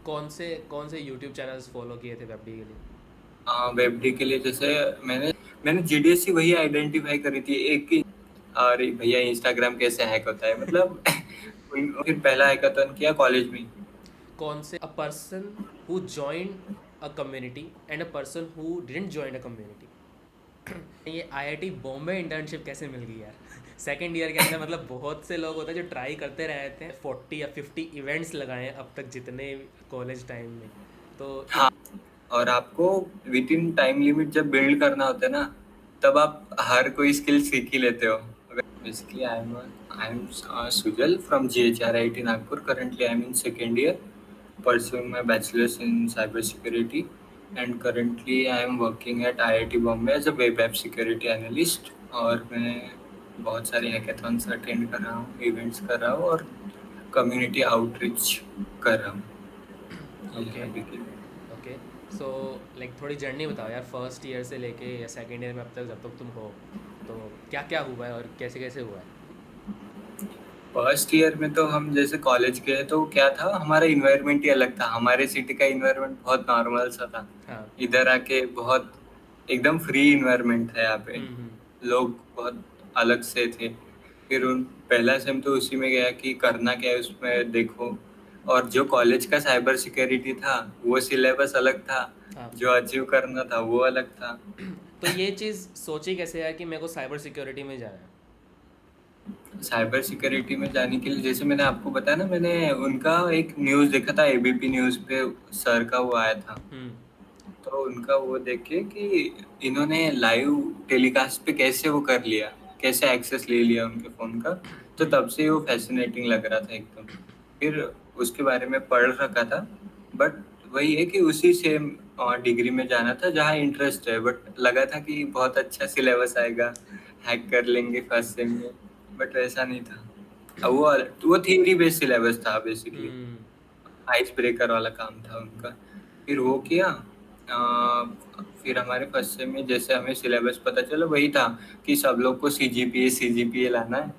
कौन से YouTube channels follow किए थे वेबडी के लिए? वेबडी के लिए जैसे मैंने मैंने जीडीएससी वही आइडेंटिफाई करी थी एक की। अरे भैया इंस्टाग्राम कैसे हैक होता है मतलब फिर पहला हैकाथन किया कॉलेज में। कौन से अ person who join a community and a person who didn't join a community. ये आईआईटी बॉम्बे इंटर्नशिप कैसे मिल गई यार? सेकेंड ईयर के अंदर मतलब बहुत से लोग होते हैं जो ट्राई करते रहते हैं, 40 या 50 इवेंट्स लगाए हैं अब तक जितने कॉलेज टाइम में। तो हाँ, और आपको विद इन टाइम लिमिट जब बिल्ड करना होता है ना, तब आप हर कोई स्किल सीख ही लेते हो। Basically I am Sujal from GHRIT Nagpur. Currently I am in second year pursuing my bachelor's in cybersecurity, and currently I am working at IIT Bombay as a web app security analyst। और मैं बहुत सारे hackathons attend कर रहा हूँ, events कर रहा हूँ और कम्युनिटी आउटरीच कर रहा हूँ। ये ओके, है अभी के ओके। सो लाइक थोड़ी जर्नी बताओ यार, फर्स्ट ईयर से लेके या सेकेंड ईयर में अब तक जब तक तुम हो, तो क्या क्या हुआ है और कैसे कैसे हुआ है? फर्स्ट ईयर में तो हम जैसे कॉलेज गए तो क्या था, हमारा इन्वायरमेंट ही अलग था। हमारे सिटी का इन्वायरमेंट बहुत नॉर्मल सा था। हाँ। इधर आके बहुत एकदम फ्री इन्वायरमेंट था यहाँ पे। हम्म। लोग बहुत अलग से थे। फिर उन पहला सेम तो उसी में गया कि करना क्या है उसमें देखो। और जो कॉलेज का साइबर सिक्योरिटी था वो सिलेबस अलग था, हाँ। जो अचीव करना था वो अलग था। तो ये चीज़ सोची कैसे यार कि मेरे को साइबर सिक्योरिटी में जाना है? साइबर सिक्योरिटी में जाने के लिए जैसे मैंने आपको बताया ना, मैंने उनका एक न्यूज़ देखा था, एबीपी न्यूज़ पे सर का वो आया था। हम्म। तो उनका वो देख के कि इन्होंने लाइव टेलीकास्ट पे कैसे वो कर लिया, कैसे एक्सेस ले लिया उनके फ़ोन का। तो हम्म। तब से वो फैसिनेटिंग लग रहा था एकदम। फिर उसके बारे में पढ़ रखा था, बट वही है कि उसी सेम डिग्री में जाना था जहाँ इंटरेस्ट है। बट लगा था कि बहुत अच्छा सिलेबस आएगा, हैक कर लेंगे फर्स्ट सेम में, बट वैसा नहीं था। अब वो थियरी बेस्ड सिलेबस था बेसिकली, हम्म। आइस ब्रेकर वाला काम था उनका। फिर वो किया। फिर हमारे फर्स्ट सेम में जैसे हमें सिलेबस पता चला वही था कि सब लोग को सीजीपीए लाना है।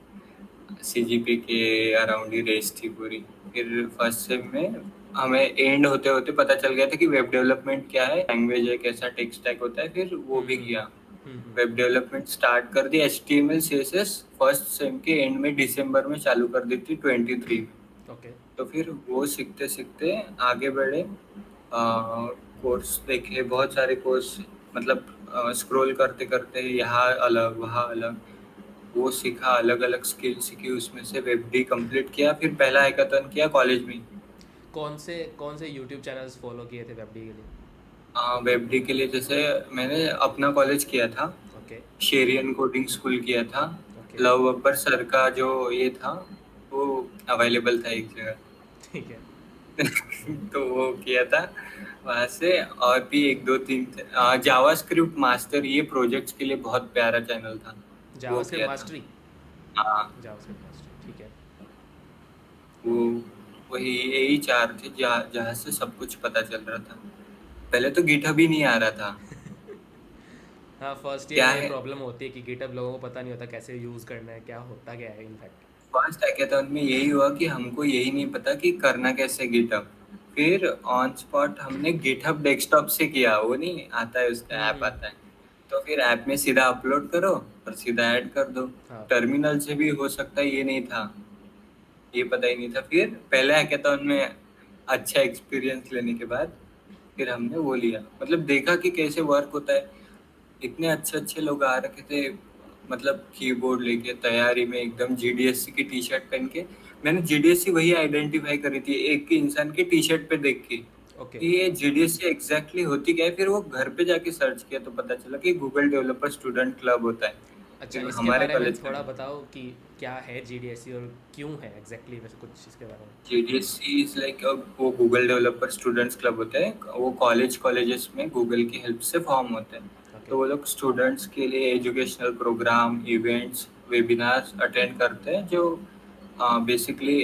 सीजीपी के अराउंड ही रेस थी पूरी। फिर फर्स्ट सेम में हमें एंड होते होते पता चल गया था कि वेब डेवलपमेंट क्या है, लैंग्वेज है, कैसा टेक स्टैक होता है। फिर वो भी हम्म। किया, हम्म। वेब डेवलपमेंट स्टार्ट कर दी। HTML CSS फर्स्ट सेम के एंड में दिसंबर में चालू कर दी थी 23 में। ओके। तो फिर वो सीखते सीखते आगे बढ़े। कोर्स देखे बहुत सारे कोर्स, मतलब स्क्रॉल करते करते यहाँ अलग वहाँ अलग वो सीखा, अलग अलग स्किल सीखी, उसमें से वेब डी कंप्लीट किया। फिर पहला हैकाथन किया कॉलेज में। कौन से यूट्यूब चैनल्स फॉलो किए थे वेबडी के लिए? वेब डी के लिए जैसे मैंने अपना कॉलेज किया था, ओके। शेरियन कोडिंग स्कूल किया था। ओके। लव अकबर सर का जो ये था वो अवेलेबल था एक जगह। ठीक है। तो वो किया था वहां से। और भी एक दो तीन जावास्क्रिप्ट मास्टर, ये प्रोजेक्ट्स के लिए बहुत प्यारा चैनल था, वो जावास्क्रिप्ट किया था। मास्टरी। हाँ, जावास्क्रिप्ट मास्टरी, ठीक है। वो वही यही चार थे जहाँ से सब कुछ पता चल रहा था। पहले तो गिटहब ही नहीं आ रहा था। हाँ, फर्स्ट ईयर क्या में ये है, प्रॉब्लम होती है कि गिटहब लोगों को पता नहीं होता कैसे यूज़ करना है, क्या होता क्या है इनफैक्ट। फर्स्ट हैकाथॉन में यही हुआ कि हमको यही नहीं पता कि करना कैसे गिटहब। फिर ऑन स्पॉट हमने गिटहब डेस्कटॉप से किया, वो नहीं आता है उसका ऐप हम्म। आता है। तो फिर ऐप में सीधा अपलोड करो और सीधा ऐड कर दो। हाँ। टर्मिनल से भी हो सकता है, ये नहीं था, ये पता ही नहीं था। फिर पहले हैकाथॉन में अच्छा एक्सपीरियंस लेने के बाद फिर हमने वो लिया, मतलब देखा कि कैसे वर्क होता है। इतने अच्छे अच्छे लोग आ रखे थे, मतलब कीबोर्ड लेके तैयारी में एकदम जीडीएससी की टी शर्ट पहन के। मैंने जीडीएससी वही आइडेंटिफाई करी थी एक की इंसान की टी शर्ट पे देख के ओके। कि ये जीडीएससी एग्जैक्टली होती क्या है। फिर वो घर पे जाके सर्च किया तो पता चला कि गूगल डेवलपर स्टूडेंट क्लब होता है। अच्छा, फिर इसके हमारे बारे में कॉलेज का थोड़ा बताओ कि क्या है जीडीएससी और क्यों है एग्जैक्टली, वैसे कुछ इसके बारे में। जीडीएससी इज लाइक वो गूगल डेवलपर स्टूडेंट्स क्लब होता है। वो कॉलेजेस में गूगल की हेल्प से फॉर्म होते हैं। ओके। तो वो लोग स्टूडेंट्स के लिए educational program, events, webinars attend करते हैं, जो बेसिकली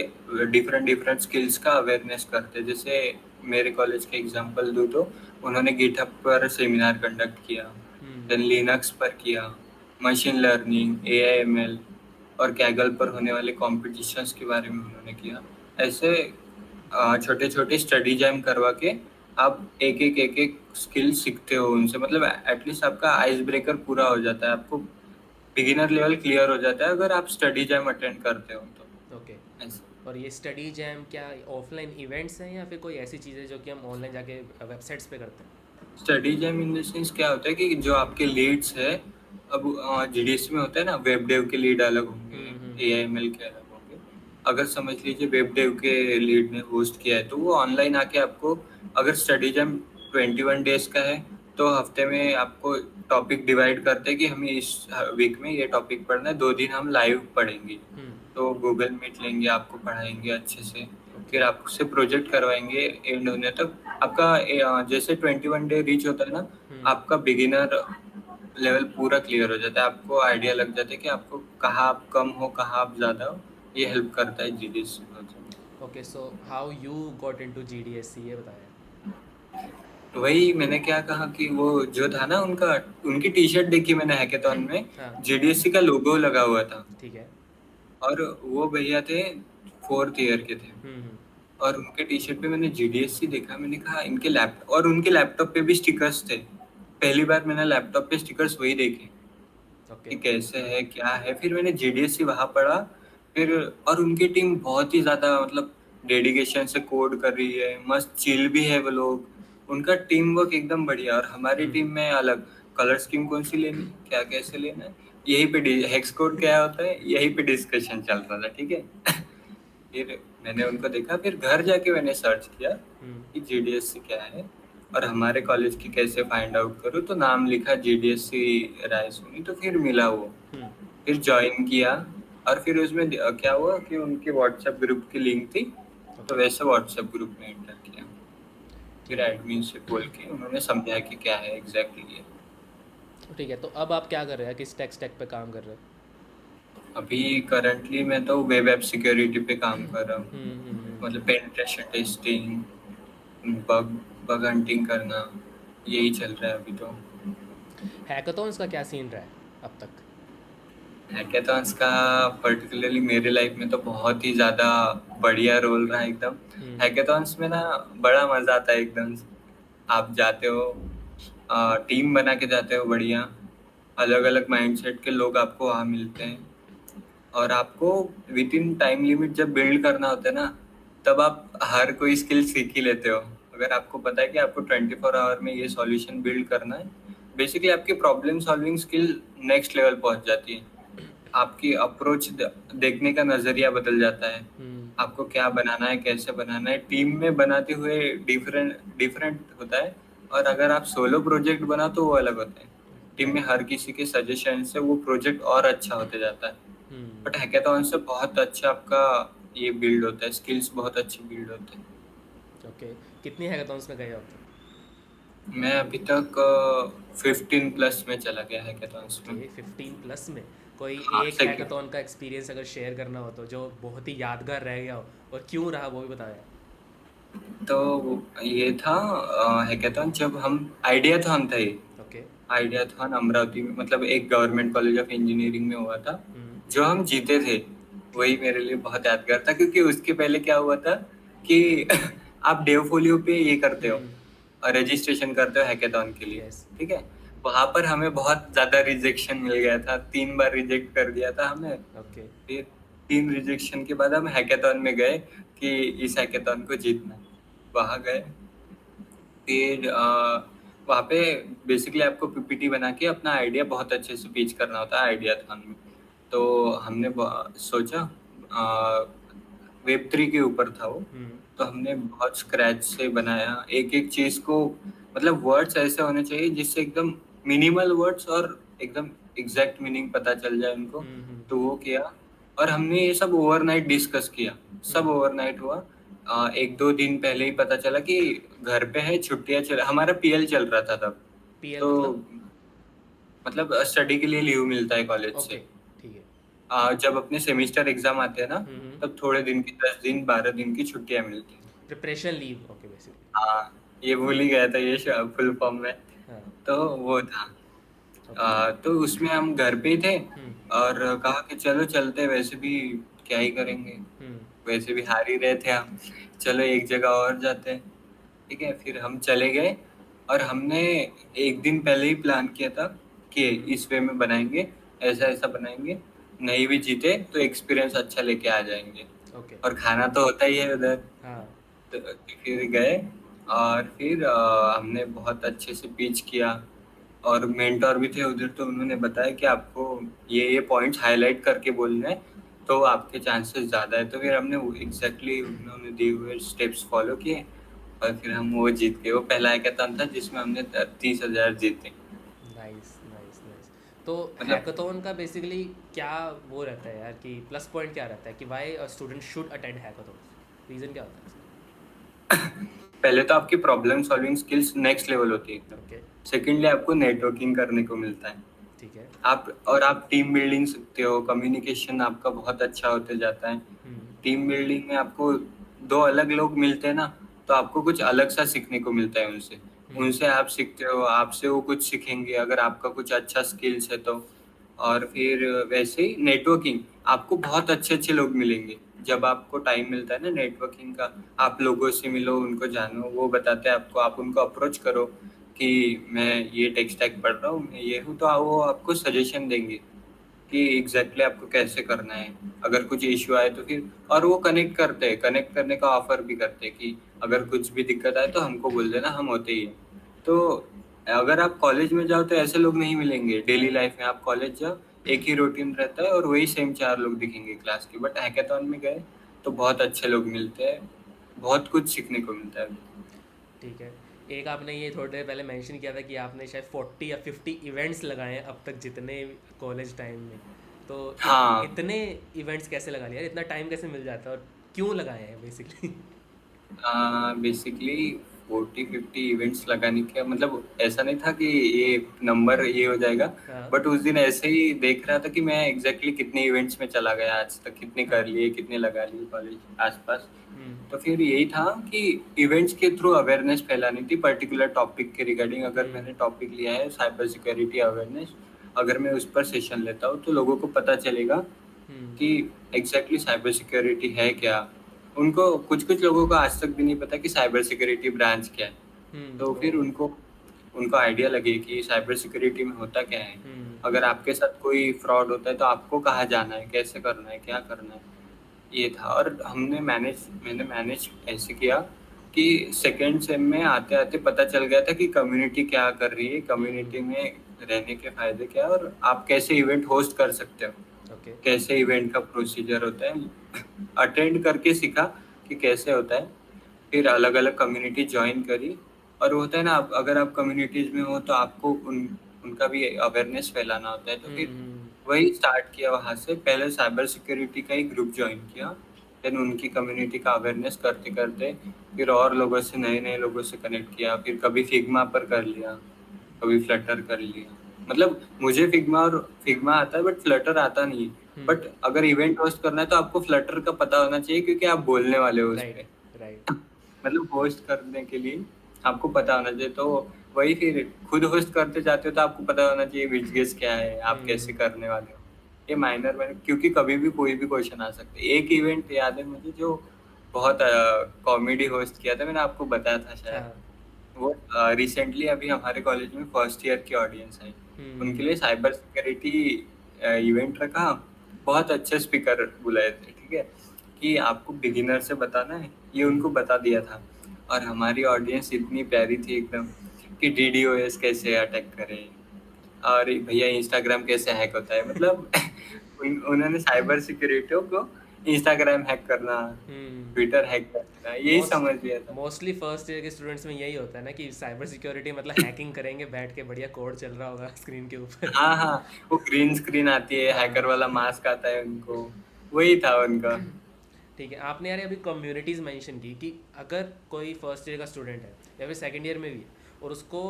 डिफरेंट डिफरेंट स्किल्स का अवेयरनेस करते हैं। जैसे मेरे कॉलेज का एग्जांपल दूँ तो उन्होंने गिटहब पर सेमिनार कंडक्ट किया, हम्म। देन लिनक्स पर किया, मशीन लर्निंग, AI ML और कैगल पर होने वाले कॉम्पिटिशन्स के बारे में उन्होंने किया। ऐसे छोटे छोटे स्टडी जैम करवा के आप एक एक स्किल सीखते हो उनसे, मतलब एटलीस्ट आपका आइस ब्रेकर पूरा हो जाता है, आपको बिगिनर लेवल क्लियर हो जाता है अगर आप स्टडी जैम अटेंड करते हो तो ओके। ऐसे। और ये स्टडी जैम क्या ऑफलाइन इवेंट्स हैं या फिर कोई ऐसी चीज़ें जो कि हम ऑनलाइन जाके वेबसाइट्स पे करते हैं? Study jam in the sense क्या होता है कि जो आपके लीड्स है, अब जीडीएस में होता है ना, वेब डेव के लीड अलग होंगे, एआईएमएल के अलग होंगे। अगर समझ लीजिए वेब डेव के लीड ने होस्ट किया है तो वो ऑनलाइन आके आपको, अगर स्टडी जैम 21 डेज का है तो हफ्ते में आपको टॉपिक डिवाइड करते हैं कि हमें इस वीक में ये टॉपिक पढ़ना है, 2 दिन हम लाइव पढ़ेंगे। तो गूगल मीट लेंगे, आपको पढ़ाएंगे अच्छे से, फिर आपसे प्रोजेक्ट करवाएंगे एंड होने तक। आपका जैसे 21 डे रीच होता है ना, आपका बिगिनर लेवल पूरा क्लियर हो जाता है, आपको आइडिया लग जाता है कि आपको कहाँ आप कम हो कहाँ आप ज़्यादा हो। ये हेल्प करता है जीडीएस बहुत ज़्यादा। Okay, so how you got into GDSC ये बताया। तो वही मैंने क्या कहा कि वो जो था ना उनका, उनकी टी शर्ट देखी मैंने हैकेथॉन में, हाँ। जीडीएससी का लोगो लगा हुआ था। ठीक है। और वो भैया थे 4th ईयर के थे, और उनके टी शर्ट पे मैंने जीडीएससी देखा, मैंने कहा इनके लैपटॉप, और उनके लैपटॉप पे भी स्टिकर्स थे। पहली बार मैंने लैपटॉप पे स्टिकर्स वही देखे ओके। कि कैसे है क्या है। फिर मैंने जीडीएससी वहाँ पढ़ा, फिर और उनकी टीम बहुत ही ज़्यादा मतलब डेडिकेशन से कोड कर रही है, मस्त चिल भी है वो लोग, उनका टीम वर्क एकदम बढ़िया। और हमारी टीम में अलग कलर स्कीम कौन सी लेनी है, क्या कैसे लेना है, यही पे हेक्स कोड क्या होता है, यही पे डिस्कशन चल रहा था। ठीक है। फिर मैंने उनको देखा, फिर घर जाके मैंने सर्च किया कि जीडीएससी क्या है और हमारे कॉलेज की कैसे फाइंड आउट करूँ, तो नाम लिखा जीडीएससी रायसोनी, तो फिर मिला वो, फिर ज्वाइन किया। और फिर उसमें क्या हुआ कि उनके व्हाट्सएप ग्रुप की लिंक थी, तो वैसे व्हाट्सएप ग्रुप में एंटर किया। फिर एडमिन से बोल के उन्होंने समझाया कि क्या है एग्जैक्टली ये। ठीक है, तो अब आप क्या कर रहे हैं, किस टेक स्टैक पे काम कर रहे हैं? अभी करंटली मैं तो वेब ऐप सिक्योरिटी पे काम कर रहा हूँ, मतलब penetration testing, bug bug hunting करना, यही चल रहा है अभी तो। हैकाथॉन्स का क्या सीन रहा है अब तक? हैकेथॉन्स का पर्टिकुलरली मेरे लाइफ में तो बहुत ही ज़्यादा बढ़िया रोल रहा है एकदम। हैकेथॉन्स में ना बड़ा मज़ा आता है एकदम से। आप जाते हो, टीम बना के जाते हो बढ़िया, अलग अलग माइंडसेट के लोग आपको वहाँ मिलते हैं, और आपको विद इन टाइम लिमिट जब बिल्ड करना होता है ना, तब आप हर कोई स्किल सीख ही लेते हो। अगर आपको पता है कि आपको 24 आवर में ये सॉल्यूशन बिल्ड करना है, बेसिकली आपकी problem solving skill next level पहुंच जाती है। आपकी अप्रोच देखने का नजरिया बदल जाता है, आपको क्या बनाना है कैसे बनाना है, टीम में बनाते हुए डिफरेंट डिफरेंट होता है। और अगर आप सोलो प्रोजेक्ट बना तो वो अलग होता है, टीम में हर किसी के सजेशन से वो प्रोजेक्ट और अच्छा होते जाता है। बट हैकेथॉन से बहुत अच्छा आपका ये बिल्ड होता है, स्किल्स बहुत अच्छी बिल्ड होते हैं। ओके, कितनी हैकाथॉन्स में गए अब तक? मैं अभी तक 15+ में चला गया हैकेथॉन्स में। ओके, 15+ में कोई हाँ एक सेकंड। हैकाथॉन का एक्सपीरियंस अगर शेयर करना हो तो जो बहुत ही यादगार रह गया हो और क्यों रहा वो भी बताया। तो ये था हैकेथॉन जब हम आइडियाथॉन था, ये ओके। आइडियाथॉन अमरावती में, मतलब एक गवर्नमेंट कॉलेज ऑफ इंजीनियरिंग में हुआ था, जो हम जीते थे। वही मेरे लिए बहुत यादगार था, क्योंकि उसके पहले क्या हुआ था कि आप डेवफोलियो पे ये करते हो, रजिस्ट्रेशन करते हो हैकेथॉन के लिए। यस। ठीक है, वहां पर हमें बहुत ज्यादा रिजेक्शन मिल गया था, 3 बार रिजेक्ट कर दिया था हमें। ओके। फिर 3 रिजेक्शन के बाद हम हैकेथॉन में गए कि इस हैकेथॉन को जीतना है। वहां गए, फिर वहाँ पे बेसिकली आपको पीपीटी बना के अपना आइडिया बहुत अच्छे से पिच करना होता है आइडियाथॉन में। तो हमने सोचा, वेब 3 के ऊपर था वो, तो हमने बहुत स्क्रैच से बनाया एक एक चीज को, मतलब वर्ड्स ऐसे होने चाहिए जिससे एकदम मिनिमल वर्ड्स और एकदम एग्जैक्ट मीनिंग पता चल जाए उनको। तो वो किया, और हमने ये सब ओवरनाइट डिस्कस किया, सब ओवरनाइट हुआ। 1-2 दिन पहले ही पता चला कि घर पे है, छुट्टियां चल, हमारा पीएल चल रहा था तब। पीएल तो मतलब? मतलब स्टडी के लिए लीव मिलता है कॉलेज ओके, से। ठीक है। जब अपने सेमिस्टर एग्जाम आते हैं ना, तब थोड़े दिन की 10 दिन 12 दिन की छुट्टियां मिलती हैं। Preparation leave, okay basically. हाँ, ये भूल ही गया था ये फुल फॉर्म में। हाँ। तो वो था। ओके। तो उसमें हम घर पे ही थे, और कहा कि चलो चलते हैं, वैसे भी क्या ही करेंगे। वैसे भी हार ही रहे थे हम, चलो एक जगह और जाते हैं। ठीक है, फिर हम चले गए और हमने एक दिन पहले ही प्लान किया था कि इस वे में बनाएंगे, ऐसा ऐसा बनाएंगे, नहीं भी जीते तो एक्सपीरियंस अच्छा लेके आ जाएंगे। ओके। और खाना तो होता ही है उधर। हाँ। तो फिर गए और फिर हमने बहुत अच्छे से पिच किया। और मेंटोर भी थे उधर, तो उन्होंने बताया कि आपको ये पॉइंट्स हाईलाइट करके बोलना है, तो आपके चांसेस ज़्यादा है। तो फिर हमने एग्जैक्टली उन्होंने दिए हुए स्टेप्स फॉलो किए और फिर हम वो जीत गए। वो पहला हैकाथॉन था जिसमें हमने 30,000 जीते। Nice nice nice. तो मतलब हैकाथॉन का बेसिकली क्या वो रहता है यार, कि प्लस पॉइंट क्या रहता है कि why a student should attend hackathon? Reason क्या होता है इसका? पहले तो आपकी problem solving skills next level होती है एकदम। ओके। सेकेंडली आपको नेटवर्किंग करने को मिलता है। ठीक है। आप टीम बिल्डिंग सीखते हो, कम्युनिकेशन आपका बहुत अच्छा होते जाता है। हम्म। टीम बिल्डिंग में आपको दो अलग लोग मिलते हैं ना, तो आपको कुछ अलग सा सीखने को मिलता है उनसे। हम्म। उनसे आप सीखते हो, आपसे वो कुछ सीखेंगे अगर आपका कुछ अच्छा स्किल्स है तो। और फिर वैसे ही नेटवर्किंग, आपको बहुत अच्छे अच्छे लोग मिलेंगे जब हम्म। आपको टाइम मिलता है ना नेटवर्किंग का। आप लोगों से मिलो, उनको जानो, वो बताते हैं आपको, आप उनको अप्रोच करो कि मैं ये टेक स्टैक पढ़ रहा हूँ, मैं ये हूँ, तो वो आपको सजेशन देंगे कि एग्जैक्टली आपको कैसे करना है। अगर कुछ इश्यू आए तो फिर, और वो कनेक्ट करते हैं, कनेक्ट करने का ऑफर भी करते हैं कि अगर हम्म। कुछ भी दिक्कत आए तो हमको बोल देना, हम होते ही हैं। तो अगर आप कॉलेज में जाओ तो ऐसे लोग नहीं मिलेंगे। Daily right. लाइफ में आप कॉलेज जाओ, एक ही रूटीन रहता है और वही सेम चार लोग दिखेंगे क्लास के। बट हैकाथॉन में गए तो बहुत अच्छे लोग मिलते हैं, बहुत कुछ सीखने को मिलता है। ठीक है। एक आपने ये थोड़ी देर पहले मेंशन किया था कि आपने शायद 40 या 50 इवेंट्स लगाए हैं अब तक जितने कॉलेज टाइम में। तो हाँ, इतने इवेंट्स कैसे लगा लिया यार? इतना टाइम कैसे मिल जाता है और क्यों लगाए हैं बेसिकली? बेसिकली 40-50 इवेंट्स लगाने का मतलब ऐसा नहीं था कि ये नंबर ये हो जाएगा। हाँ। बट उस दिन ऐसे ही देख रहा था कि मैं एग्जैक्टली कितने इवेंट्स में चला गया आज तक, कितने कर हाँ। लिए, कितने लगा लिए कॉलेज आसपास। हम्म। तो फिर यही था कि इवेंट्स के थ्रू अवेयरनेस फैलानी थी पर्टिकुलर टॉपिक के रिगार्डिंग। अगर हम्म। मैंने टॉपिक लिया है साइबर सिक्योरिटी अवेयरनेस, अगर मैं उस पर सेशन लेता हूँ तो लोगों को पता चलेगा हम्म। कि एग्जैक्टली साइबर सिक्योरिटी है क्या। उनको कुछ कुछ लोगों को आज तक भी नहीं पता कि साइबर सिक्योरिटी ब्रांच क्या है। तो ओ। फिर उनको उनको आइडिया लगे कि साइबर सिक्योरिटी में होता क्या है। हम्म। अगर आपके साथ कोई फ्रॉड होता है तो आपको कहाँ जाना है, कैसे करना है, क्या करना है, ये था। और मैंने मैनेज ऐसे किया कि सेकेंड सेम में आते आते पता चल गया था कि कम्युनिटी क्या कर रही है, हम्म। कम्युनिटी में रहने के फायदे क्या है, और आप कैसे इवेंट होस्ट कर सकते हो, ओके। कैसे इवेंट का प्रोसीजर होता है। अटेंड करके सीखा कि कैसे होता है। फिर अलग अलग कम्युनिटी ज्वाइन करी। और वो होता है ना, अगर आप कम्युनिटीज में हो तो आपको उनका भी अवेयरनेस फैलाना होता है। तो फिर हम्म। वही स्टार्ट किया वहाँ से। पहले साइबर सिक्योरिटी का ही ग्रुप ज्वाइन किया, देन उनकी कम्युनिटी का अवेयरनेस करते करते फिर और लोगों से, नए नए लोगों से कनेक्ट किया। फिर कभी फिग्मा पर कर लिया, कभी फ्लटर कर लिया। मतलब मुझे फिग्मा आता है बट फ्लटर आता नहीं। हम्म। बट अगर इवेंट होस्ट करना है तो आपको फ्लटर का पता होना चाहिए क्योंकि आप बोलने वाले हो उस राइट। पे। राइट। मतलब होस्ट करने के लिए आपको पता होना चाहिए। तो वही, फिर खुद होस्ट करते जाते हो तो आपको पता होना चाहिए विच गेस क्या है, आप कैसे हम्म। करने वाले हो। ये माइनर में, क्योंकि कभी भी कोई भी क्वेश्चन आ सकते हैं। एक इवेंट याद है मुझे जो बहुत कॉमेडी होस्ट किया था, मैंने आपको बताया था शायद। हाँ। वो रिसेंटली अभी हमारे कॉलेज में फर्स्ट ईयर की ऑडियंस है, उनके हम्म। लिए साइबर सिक्योरिटी इवेंट रखा। बहुत अच्छे स्पीकर बुलाए थे, ठीक है, कि आपको बिगिनर से बताना है, ये हम्म। उनको बता दिया था। और हमारी ऑडियंस इतनी प्यारी थी एकदम कि डीडोएस कैसे अटैक करें, और भैया इंस्टाग्राम कैसे हैक होता है। मतलब उन्होंने साइबर सिक्योरिटी को इंस्टाग्राम हैक करना, हम्म। ट्विटर हैक करना, यही मोस्ट समझ लिया था। मोस्टली फर्स्ट ईयर के स्टूडेंट्स में यही होता है ना कि साइबर सिक्योरिटी मतलब हैकिंग करेंगे बैठ के, बढ़िया कोड चल रहा होगा स्क्रीन के ऊपर। हाँ हाँ, वो ग्रीन स्क्रीन आती है, हैकर हाँ। वाला मास्क आता है उनको, वही था उनका। ठीक है। आपने यार अभी कम्युनिटीज़ मेंशन की कि अगर कोई फर्स्ट ईयर का स्टूडेंट है या फिर सेकंड ईयर में भी है और उसको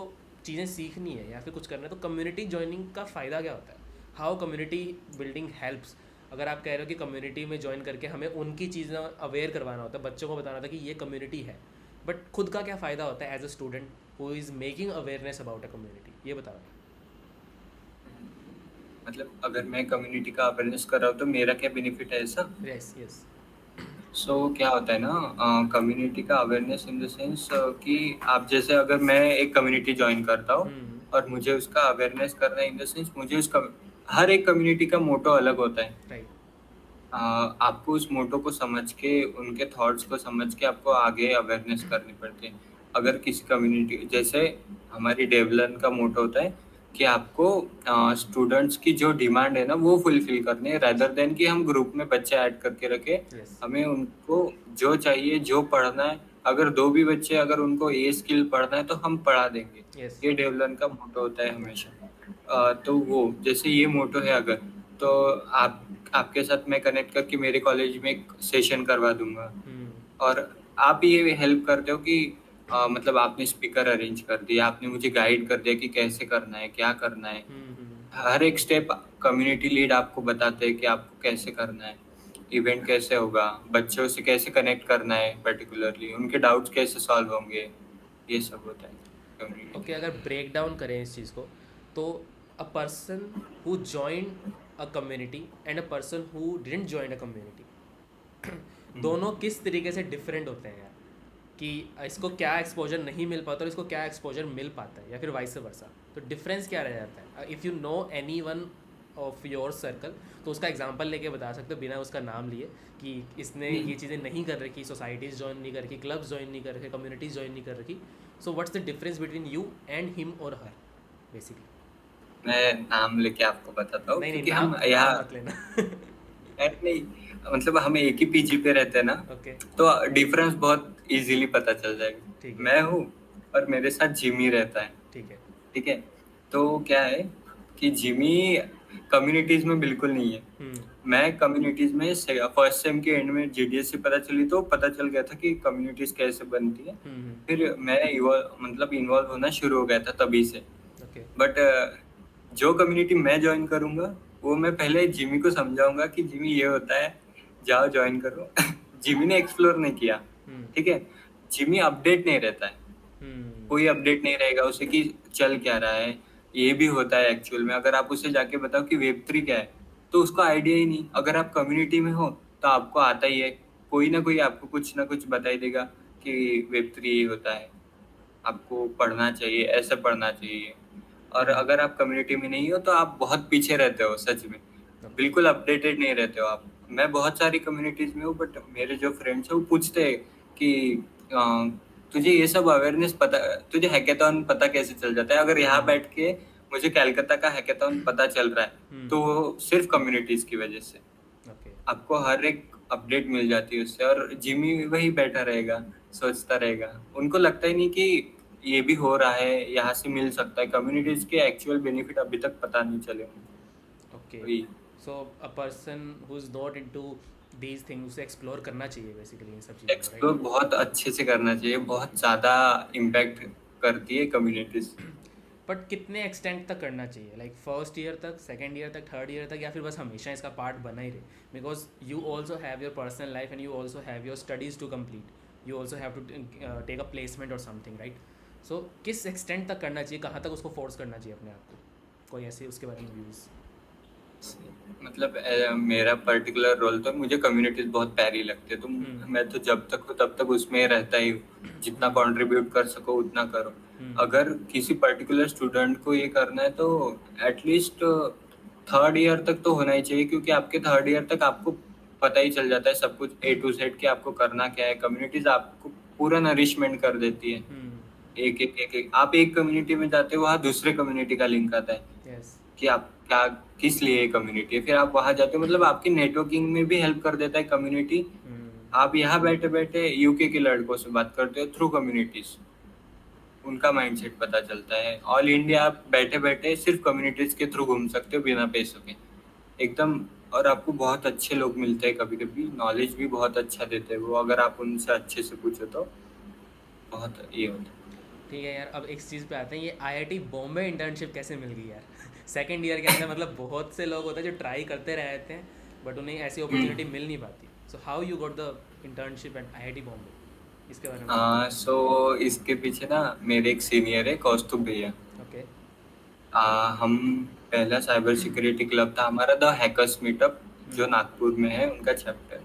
चीज़ें सीखनी है या फिर कुछ करना है, तो कम्युनिटी ज्वाइनिंग का फ़ायदा क्या होता है? How community building helps? अगर आप कह रहे हो कि कम्युनिटी में ज्वाइन करके हमें उनकी चीज़ें अवेयर करवाना होता है, बच्चों को बताना था कि ये कम्युनिटी है, बट खुद का क्या फ़ायदा होता है as a student who is making awareness about a community? ये बताओ। मतलब अगर मैं कम्युनिटी का अवेयरनेस कर रहा हूँ तो मेरा क्या बेनिफिट है, ऐसा? Yes yes. क्या होता है ना, कम्युनिटी का अवेयरनेस इन द सेंस कि आप जैसे अगर मैं एक कम्युनिटी ज्वाइन करता हूँ हम्म। और मुझे उसका अवेयरनेस करना है इन द सेंस मुझे उसका हर एक कम्युनिटी का मोटो अलग होता है। राइट। आपको उस मोटो को समझ के उनके थॉट्स को समझ के आपको आगे अवेयरनेस करनी पड़ती है। अगर किसी कम्युनिटी जैसे हमारी डेवलन का मोटो होता है कि आपको स्टूडेंट्स की जो डिमांड है ना वो फुलफिल करनी है रादर देन कि हम ग्रुप में बच्चे ऐड करके रखे। यस। हमें उनको जो चाहिए जो पढ़ना है, अगर दो भी बच्चे अगर उनको ये स्किल पढ़ना है तो हम पढ़ा देंगे। यस। ये डेवलन का मोटो होता है हमेशा। तो वो जैसे ये मोटो है अगर, तो आप आपके साथ मैं कनेक्ट करके मेरे कॉलेज में एक सेशन करवा दूंगा हम्म। और आप ये हेल्प करते हो कि मतलब आपने स्पीकर अरेंज कर दिया, आपने मुझे गाइड कर दिया कि कैसे करना है क्या करना है। हम्म। हर एक स्टेप कम्युनिटी लीड आपको बताते हैं कि आपको कैसे करना है, इवेंट कैसे होगा, बच्चों से कैसे कनेक्ट करना है, पर्टिकुलरली उनके डाउट्स कैसे सॉल्व होंगे, ये सब होता है ओके, कम्युनिटी। अगर ब्रेक डाउन करें इस चीज़ को, तो अ person who join a community and a person who didn't join a community, दोनों किस तरीके से डिफरेंट होते हैं यार? कि इसको क्या एक्सपोजर नहीं मिल पाता और इसको क्या एक्सपोजर मिल पाता है, या फिर वाइस वर्सा। तो डिफरेंस क्या रह जाता है? If you know any one of your circle, तो उसका एग्जांपल लेके बता सकते हो बिना उसका नाम लिए, कि इसने ये चीज़ें नहीं कर रखी, सोसाइटीज़ ज्वाइन नहीं कर रखी, क्लब्स ज्वाइन नहीं कर रखे, कम्युनिटीज़ ज्वाइन नहीं कर रखी। So what's the difference between you and him और हर, बेसिकली? मैं नाम लेके आपको बताता हूँ नहीं नहीं, क्योंकि हम नाम यहाँ नाम मत लेना। नहीं, मतलब हम एक ही पीजी पे रहते हैं ना, ओके। तो डिफरेंस बहुत इजीली पता चल जाएगा। ठीक है। मैं हूँ और मेरे साथ जिमी रहता है। ठीक है। ठीक है, तो क्या है कि जिमी कम्युनिटीज में बिल्कुल नहीं है। हम्म। मैं कम्युनिटीज में फर्स्ट सेम के एंड में जीडीएस से पता चली तो पता चल गया था कि कम्युनिटीज कैसे बनती है। हम्म। फिर मैं मतलब इन्वॉल्व होना शुरू हो गया था तभी से। ओके। बट जो कम्युनिटी मैं ज्वाइन करूंगा वो मैं पहले जिमी को समझाऊंगा कि जिमी ये होता है, जाओ ज्वाइन करो। जिमी ने एक्सप्लोर नहीं किया। हम्म। ठीक है, जिमी अपडेट नहीं रहता है, हम्म। कोई अपडेट नहीं रहेगा उसे कि चल क्या रहा है, ये भी होता है एक्चुअल में। अगर आप उसे जाके बताओ कि वेब 3 क्या है तो उसको आइडिया ही नहीं। अगर आप कम्युनिटी में हो तो आपको आता ही है, कोई ना कोई आपको कुछ ना कुछ बता ही देगा कि वेब 3 ये होता है, आपको पढ़ना चाहिए, ऐसे पढ़ना चाहिए। और हम्म। अगर आप कम्युनिटी में नहीं हो तो आप बहुत पीछे रहते हो सच में, ओके। बिल्कुल अपडेटेड नहीं रहते हो आप। मैं बहुत सारी कम्युनिटीज में हूँ बट मेरे जो फ्रेंड्स हैं वो पूछते हैं कि अ, तुझे ये सब अवेयरनेस पता, तुझे हैकेथॉन पता कैसे चल जाता है? अगर यहाँ हम्म। बैठ के मुझे कलकत्ता का हैकेथॉन पता चल रहा है तो हम्म। वो सिर्फ कम्युनिटीज की वजह से। ओके। आपको हर एक अपडेट मिल जाती है उससे, और जिमी वही बैठा रहेगा सोचता रहेगा। उनको लगता ही नहीं कि ये भी हो रहा है, यहाँ से मिल सकता है। कम्युनिटीज के एक्चुअल बेनिफिट अभी तक पता नहीं चले उनको। ओके। वही so a person who is not into these things, उसे एक्सप्लोर करना चाहिए बेसिकली इन सब चीज़ों को, राइट? एक्सप्लोर बहुत अच्छे से करना चाहिए, बहुत ज़्यादा इम्पैक्ट करती है कम्युनिटीज। बट कितने एक्सटेंट तक करना चाहिए? लाइक फर्स्ट ईयर तक, सेकेंड ईयर तक, थर्ड ईयर तक, या फिर बस हमेशा इसका पार्ट बना ही रहे? Because you also have your personal life and you also have your studies to complete, you also have to take a placement और समथिंग, राइट? सो किस एक्सटेंट तक करना चाहिए, कहाँ तक उसको फोर्स करना चाहिए अपने आप को? कोई ऐसे उसके बारे में व्यूज़? मतलब मेरा पर्टिकुलर रोल तो मुझे कम्युनिटीज बहुत प्यारी लगती है, तो हम्म। मैं तो जब तक हूँ तब तक उसमें रहता ही हूँ। जितना हम्म। कंट्रीब्यूट कर सको उतना करो। हम्म। अगर किसी पर्टिकुलर स्टूडेंट को ये करना है तो एटलीस्ट थर्ड ईयर तक तो होना ही चाहिए, क्योंकि आपके थर्ड ईयर तक आपको पता ही चल जाता है सब कुछ A to Z कि आपको करना क्या है। कम्युनिटीज आपको पूरा नरिशमेंट कर देती है। हम्म। एक आप एक कम्युनिटी में जाते हो, वहाँ दूसरे कम्युनिटी का लिंक आता है यस। कि आप क्या, किस लिए ये कम्युनिटी है। फिर आप वहां जाते हो, मतलब आपकी नेटवर्किंग में भी हेल्प कर देता है कम्युनिटी। हम्म। आप यहाँ बैठे बैठे यूके के लड़कों से बात करते हो थ्रू कम्युनिटीज, उनका माइंडसेट पता चलता है। ऑल इंडिया आप बैठे बैठे सिर्फ कम्युनिटीज के थ्रू घूम सकते हो बिना पैसों के, एकदम। और आपको बहुत अच्छे लोग मिलते हैं, कभी कभी नॉलेज भी बहुत अच्छा देते हैं वो, अगर आप उनसे अच्छे से पूछो तो बहुत ये होता है। ठीक है यार, अब एक चीज़ पे आते हैं, ये आईआईटी बॉम्बे इंटर्नशिप कैसे मिल गई यार? सेकेंड ईयर के अंदर मतलब बहुत से लोग होते हैं जो ट्राई करते रहते हैं, बट उन्हें ऐसी अपॉर्चुनिटी मिल नहीं पाती। सो how you got the internship at IIT Bombay, इसके बारे में बताओ। इसके पीछे ना मेरे एक सीनियर है कौस्तुभ भैया। ओके। हम पहला साइबर सिक्योरिटी क्लब था हमारा, द हैकर्स मीटअप, जो हम्म। नागपुर में है, उनका चैप्टर।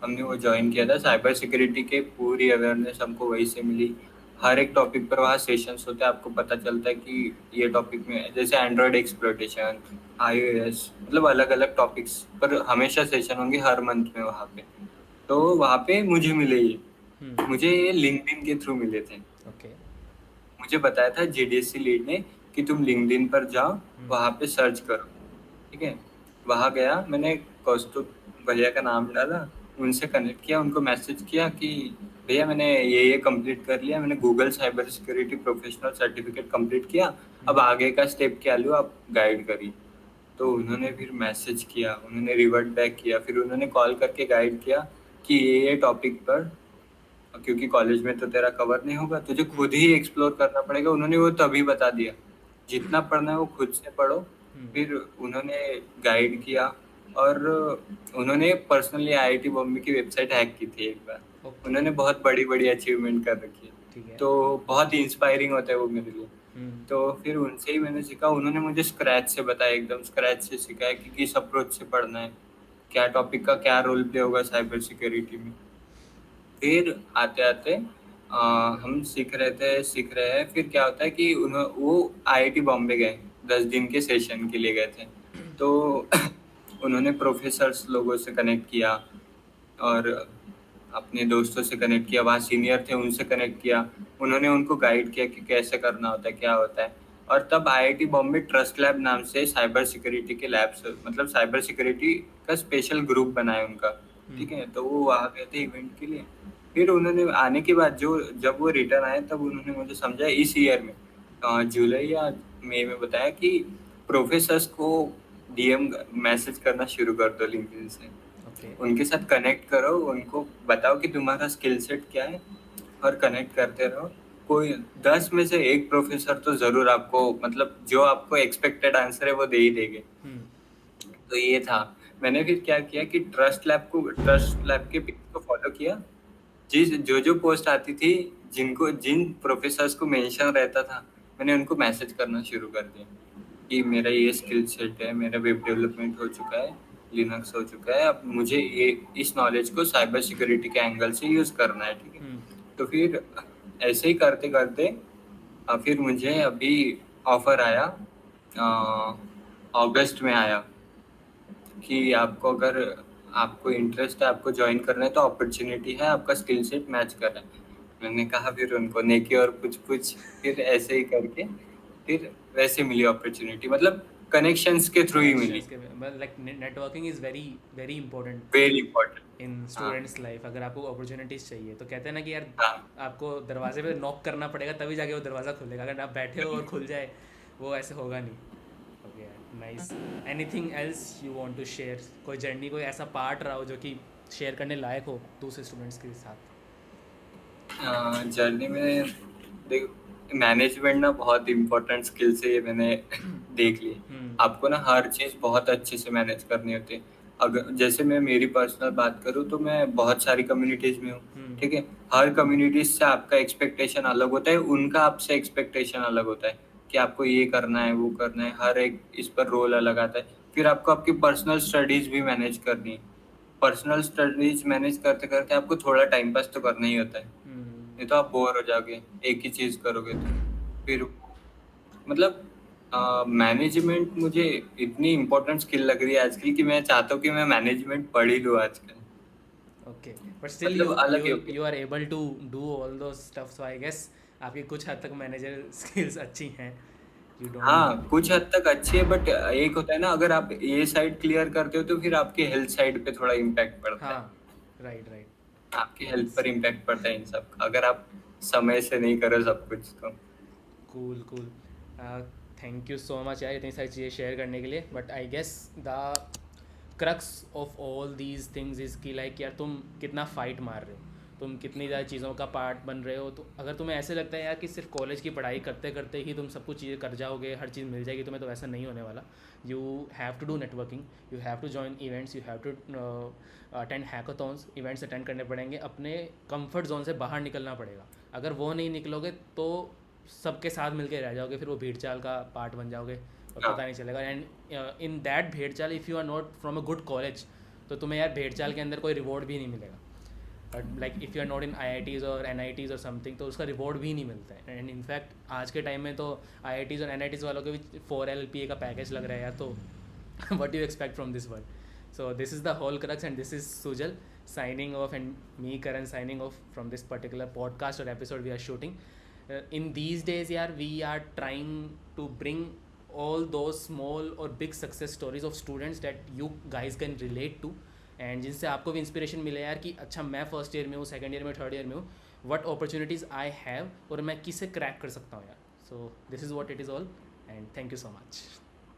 हमने वो ज्वाइन किया था। साइबर सिक्योरिटी के पूरी अवेयरनेस हमको वहीं से मिली। हर एक टॉपिक पर वहाँ सेशंस होते हैं, आपको पता चलता है कि ये टॉपिक में जैसे एंड्रॉयड एक्सप्लॉयटेशन, आईओएस, मतलब अलग अलग टॉपिक्स पर हमेशा सेशन होंगे हर मंथ में वहाँ पे। तो वहाँ पे मुझे मिले ये, मुझे ये लिंक्डइन के थ्रू मिले थे। ओके। मुझे बताया था जीडीएससी लीड ने कि तुम लिंक्डइन पर जाओ, वहाँ पे सर्च करो। ठीक है, वहाँ गया, मैंने कौस्तुभ भैया का नाम डाला, उनसे कनेक्ट किया, उनको मैसेज किया कि भैया मैंने ये कंप्लीट कर लिया, मैंने Google cyber security professional certificate complete किया, अब आगे का स्टेप क्या लूँ, आप गाइड करिए। तो उन्होंने फिर मैसेज किया, उन्होंने रिवर्ट बैक किया, फिर उन्होंने कॉल करके गाइड किया कि ये टॉपिक पर, क्योंकि कॉलेज में तो तेरा कवर नहीं होगा, तुझे खुद ही एक्सप्लोर करना पड़ेगा। उन्होंने वो तभी बता दिया, जितना पढ़ना है वो खुद से पढ़ो। फिर उन्होंने गाइड किया, और उन्होंने पर्सनली आईआईटी बॉम्बे की वेबसाइट हैक की थी एक बार। ओके। उन्होंने बहुत बड़ी बड़ी अचीवमेंट कर रखी है, ठीक है। तो बहुत ही इंस्पायरिंग होता है वो मेरे लिए। तो फिर उनसे ही मैंने सीखा, उन्होंने मुझे स्क्रैच से बताया, एकदम स्क्रैच से सिखाया कि किस अप्रोच से पढ़ना है, क्या टॉपिक का क्या रोल प्ले होगा साइबर सिक्योरिटी में। फिर आते-आते हम सीख रहे हैं, फिर क्या होता है कि वो आईआईटी बॉम्बे गए, 10 दिन के सेशन के लिए गए थे। तो उन्होंने प्रोफेसर्स लोगों से कनेक्ट किया, और अपने दोस्तों से कनेक्ट किया, वहाँ सीनियर थे उनसे कनेक्ट किया, उन्होंने उनको गाइड किया कि कैसे करना होता है, क्या होता है। और तब आईआईटी बॉम्बे ट्रस्ट लैब नाम से साइबर सिक्योरिटी के लैब्स, मतलब साइबर सिक्योरिटी का स्पेशल ग्रुप बना है उनका। ठीक है, तो वो वहाँ गए थे इवेंट के लिए। फिर उन्होंने आने के बाद जब वो रिटर्न आए, तब उन्होंने मुझे समझाया इस ईयर में जुलाई या मई में बताया कि प्रोफेसर्स को डीएम मैसेज करना शुरू कर दो लिंक्डइन से, ओके। उनके साथ कनेक्ट करो, उनको बताओ कि तुम्हारा स्किल सेट क्या है, और कनेक्ट करते रहो। कोई 10 में से एक प्रोफेसर तो जरूर आपको, मतलब जो आपको एक्सपेक्टेड आंसर है वो दे ही देंगे। तो ये था। मैंने फिर क्या किया कि ट्रस्ट लैब के पेज को फॉलो किया, जो पोस्ट आती थी, जिन प्रोफेसर्स को मेंशन रहता था, मैंने उनको मैसेज करना शुरू कर दिया कि मेरा ये स्किल सेट है, मेरा वेब डेवलपमेंट हो चुका है, लिनक्स हो चुका है, अब मुझे ये इस नॉलेज को साइबर सिक्योरिटी के एंगल से यूज करना है। ठीक है, तो फिर ऐसे ही करते करते फिर मुझे अभी ऑफर आया, अगस्त में आया, कि आपको अगर आपको इंटरेस्ट है, आपको ज्वाइन करना है, तो अपॉर्चुनिटी है, आपका स्किल सेट मैच कर रहा है। मैंने कहा फिर उनको नेकी और कुछ फिर ऐसे ही करके फिर वैसे मिली अपॉर्चुनिटी, मतलब कनेक्शंस के थ्रू ही मिली। कनेक्शंस के, मतलब like networking is very very important very important. In हाँ स्टूडेंट्स लाइफ। अगर आपको अपॉर्चुनिटीज़ चाहिए तो कहते हैं ना कि यार हाँ। आपको दरवाजे पे नॉक करना पड़ेगा तभी जाके वो दरवाज़ा खुलेगा, अगर आप बैठे हो और खुल जाए वो ऐसे होगा नहीं। ओके यार, nice. Anything else you want to share? कोई जर्नी, कोई ऐसा पार्ट रहा हो जो कि शेयर करने लायक हो दूसरे स्टूडेंट्स के साथ? जर्नी में देख, मैनेजमेंट ना बहुत इम्पोर्टेंट स्किल्स है, ये मैंने देख ली। आपको ना हर चीज़ बहुत अच्छे से मैनेज करनी होती है। अगर जैसे मैं मेरी पर्सनल बात करूँ, तो मैं बहुत सारी कम्युनिटीज़ में हूँ। ठीक है, हर कम्युनिटीज से आपका एक्सपेक्टेशन अलग होता है, उनका आपसे एक्सपेक्टेशन अलग होता है कि आपको ये करना है, वो करना है, हर एक इस पर रोल अलग आता है। फिर आपको आपकी पर्सनल स्टडीज भी मैनेज करनी है। पर्सनल स्टडीज मैनेज करते करते आपको थोड़ा टाइम पास तो करना ही होता है, नहीं तो आप बोर हो जाओगे एक ही चीज करोगे तो। फिर मतलब मैनेजमेंट मुझे इतनी इम्पोर्टेंट स्किल लग रही है आजकल, कि मैं चाहता हूँ कि मैं मैनेजमेंट पढ़ ही लूँ आजकल। ओके, बट स्टिल यू मतलब अलग यू ही हो गया। You are able to do all those stuff, so I guess आपकी कुछ हद तक मैनेजर स्किल्स अच्छी हैं। You don't. हाँ, कुछ हद तक अच्छी है, बट एक होता है ना, अगर आप ये साइड क्लियर करते हो तो फिर आपकी हेल्थ साइड पे थोड़ा इम्पैक्ट पड़ता हाँ, है। Right right. आपकी हेल्थ नाइस। पर इम्पैक्ट पड़ता है इन सब का, अगर आप समय से नहीं करो सब कुछ तो। Cool cool. Thank you so much यार इतनी सारी चीज़ें शेयर करने के लिए, but I guess the crux of all these things is कि लाइक यार तुम कितना फ़ाइट मार रहे हो, तुम कितनी ज़्यादा चीज़ों का पार्ट बन रहे हो। तो अगर तुम्हें ऐसे लगता है यार कि सिर्फ कॉलेज की पढ़ाई करते करते ही तुम सब कुछ चीज़ें कर जाओगे, हर चीज़ मिल जाएगी तुम्हें, तो ऐसा नहीं होने वाला। You have to do networking, you have to join events, you have to attend hackathons, events attend करने पड़ेंगे, अपने कंफर्ट जोन से बाहर निकलना पड़ेगा। अगर वो नहीं निकलोगे तो सबके साथ मिलके रह जाओगे, फिर वो भीड़ चाल का पार्ट बन जाओगे और हाँ पता नहीं चलेगा। एंड इन दैट भेड़ चाल, if you are not from a good college, तो तुम्हें यार भेड़ चाल के अंदर कोई रिवॉर्ड भी नहीं मिलेगा. But like if you are not in IITs और NITs और समथिंग, तो उसका रिवॉर्ड भी नहीं मिलता है. एंड इनफैक्ट आज के टाइम में तो IITs और NITs वालों के भी 4 LPA का पैकेज लग रहा है यार. तो what do you expect from this world? So this is the whole crux, and this is Sujal signing off, and me Karan signing off from this particular podcast or episode we are shooting. In these days yaar, we are trying to bring all those small or big success stories of students that you guys can relate to, and जिनसे आपको भी inspiration मिले यार कि अच्छा मैं first year में हूँ, सेकंड ईयर में, थर्ड ईयर में हूँ, व्हाट अपॉर्चुनिटीज़ आई हैव और मैं किसे क्रैक कर सकता हूँ यार. So this is what it is all, and thank you so much.